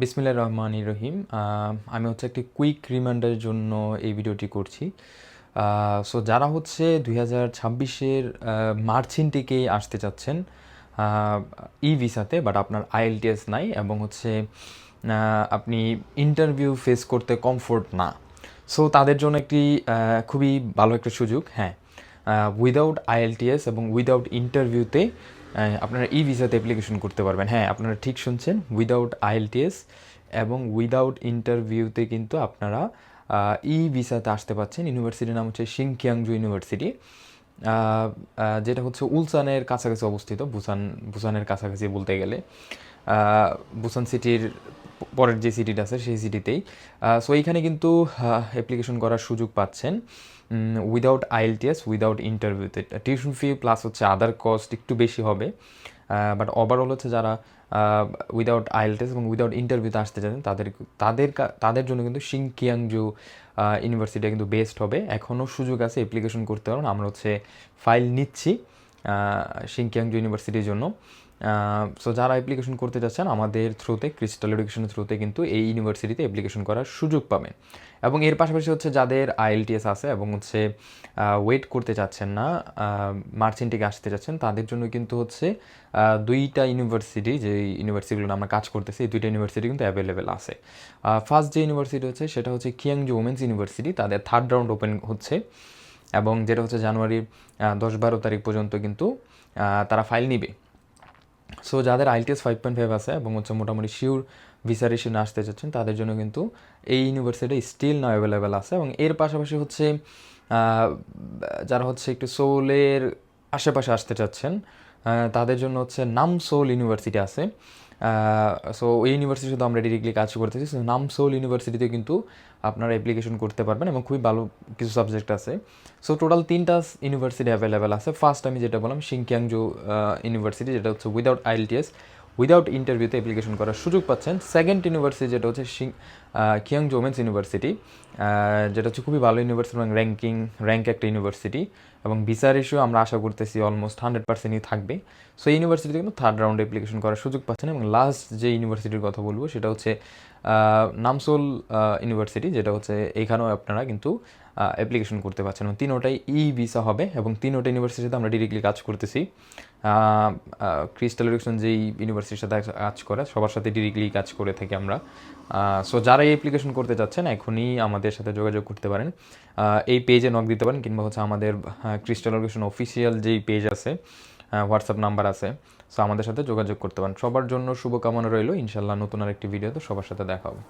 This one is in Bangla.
বিসমিল্লাহির রহমানির রহিম। আমি হচ্ছে একটি কুইক রিমাইন্ডারের জন্য এই ভিডিওটি করছি। সো যারা হচ্ছে 2026-এর মার্চ ইনটেকেই আসতে চাচ্ছেন ই ভিসাতে, বাট আপনার আইএলটিএস নাই এবং হচ্ছে আপনি ইন্টারভিউ ফেস করতে কমফোর্ট না, সো তাদের জন্য একটি খুবই ভালো একটা সুযোগ। হ্যাঁ, উইদাউট আইএলটিএস এবং উইদাউট ইন্টারভিউতে আপনারা ই ভিসাতে অ্যাপ্লিকেশন করতে পারবেন। হ্যাঁ, আপনারা ঠিক শুনছেন, উইদাউট আইএলটিএস এবং উইদাউট ইন্টারভিউতে কিন্তু আপনারা ই ভিসাতে আসতে পারছেন। ইউনিভার্সিটির নাম হচ্ছে সিংকিয়াংজু ইউনিভার্সিটি, যেটা হচ্ছে উলসানের কাছাকাছি অবস্থিত। বুসানের কাছাকাছি বলতে গেলে বুসান সিটির পরের যে সিটিটা আছে সেই সিটিতেই। সো এইখানে কিন্তু অ্যাপ্লিকেশন করার সুযোগ পাচ্ছেন উইদাউট আইএলটিএস, উইদাউট ইন্টারভিউতে। টিউশন ফি প্লাস হচ্ছে আদার কস্ট একটু বেশি হবে, বাট ওভারঅল হচ্ছে যারা উইদাউট আইএলটিএস এবং উইদাউট ইন্টারভিউতে আসতে চান তাদের জন্য কিন্তু সিংকিয়াংজু ইউনিভার্সিটি কিন্তু বেস্ট হবে। এখনও সুযোগ আছে, অ্যাপ্লিকেশন করতে পারেন। আমরা হচ্ছে ফাইল নিচ্ছি সিংকিয়াংজু ইউনিভার্সিটির জন্য। সো যারা অ্যাপ্লিকেশন করতে যাচ্ছেন আমাদের থ্রুতে, ক্রিস্টাল এডুকেশনের থ্রুতে কিন্তু এই ইউনিভার্সিটিতে অ্যাপ্লিকেশন করার সুযোগ পাবেন। এবং এর পাশাপাশি হচ্ছে যাদের আইএলটিএস আছে এবং হচ্ছে ওয়েট করতে চাচ্ছেন না, মার্চ ইনটেকে আসতে যাচ্ছেন, তাদের জন্য কিন্তু হচ্ছে দুইটা ইউনিভার্সিটি, যে ইউনিভার্সিটিগুলো আমরা কাজ করতেছি, এই দুইটা ইউনিভার্সিটি কিন্তু অ্যাভেলেবেল আছে। ফার্স্ট যে ইউনিভার্সিটি হচ্ছে সেটা হচ্ছে কিয়াংজু ওমেন্স ইউনিভার্সিটি। তাদের থার্ড রাউন্ড ওপেন হচ্ছে এবং যেটা হচ্ছে জানুয়ারির 10-12 তারিখ পর্যন্ত কিন্তু তারা ফাইল নিবে। সো যাদের আইএলটিএস 5.5 আছে এবং হচ্ছে মোটামুটি শিওর ভিসা রেশনে আসতে চাচ্ছেন, তাদের জন্য কিন্তু এই ইউনিভার্সিটি স্টিল না অ্যাভেলেবেল আছে। এবং এর পাশাপাশি হচ্ছে যারা হচ্ছে একটু সোলের আশেপাশে আসতে চাচ্ছেন, তাদের জন্য হচ্ছে নামসোল ইউনিভার্সিটি আছে। সো ওই ইউনিভার্সিটি শুধু আমরা ডিরেক্টলি কাজ করতেছি। সো নামসোল ইউনিভার্সিটিতে কিন্তু আপনারা অ্যাপ্লিকেশন করতে পারবেন এবং খুবই ভালো কিছু সাবজেক্ট আছে। সো টোটাল 3টা ইউনিভার্সিটি অ্যাভেলেবেল আছে। ফার্স্ট আমি যেটা বললাম সিংকিয়াংজু ইউনিভার্সিটি, যেটা হচ্ছে উইদাউট আইএলটিএস, উইদাউট ইন্টারভিউতে অ্যাপ্লিকেশন করার সুযোগ পাচ্ছেন। সেকেন্ড ইউনিভার্সিটি যেটা হচ্ছে কিয়াংজু ওমেন্স ইউনিভার্সিটি, যেটা হচ্ছে খুবই ভালো ইউনিভার্সিটি এবং র্যাঙ্ক একটা ইউনিভার্সিটি, এবং ভিসা রেশিও আমরা আশা করতেছি অলমোস্ট 100%ই থাকবে। সো এই ইউনিভার্সিটিতে কিন্তু থার্ড রাউন্ডে অ্যাপ্লিকেশন করার সুযোগ পাচ্ছেন। এবং লাস্ট যে ইউনিভার্সিটির কথা বলবো সেটা হচ্ছে নামসোল ইউনিভার্সিটি, যেটা হচ্ছে এখানেও আপনারা কিন্তু অ্যাপ্লিকেশন করতে পারছেন। এবং তিনোটাই ই ভিসা হবে এবং তিনোটা ইউনিভার্সিটিতে আমরা ডিরেক্টলি কাজ করতেছি। ক্রিস্টাল এডুকেশন যেই ইউনিভার্সিটির সাথে কাজ করে সবার সাথে ডিরেক্টলি কাজ করে থাকি আমরা। সো যারা এই অ্যাপ্লিকেশন করতে চাচ্ছেন এখনই আমাদের সাথে যোগাযোগ করতে পারেন, এই পেজে নক দিতে পারেন, কিংবা হচ্ছে আমাদের ক্রিস্টাল এডুকেশন অফিসিয়াল যেই পেজ আছে, হোয়াটসঅ্যাপ নাম্বার আছে, সো আমাদের সাথে যোগাযোগ করতে পারেন। সবার জন্য শুভকামনা রইল। ইনশাল্লাহ নতুন আরেকটি ভিডিওতে সবার সাথে দেখা হবে।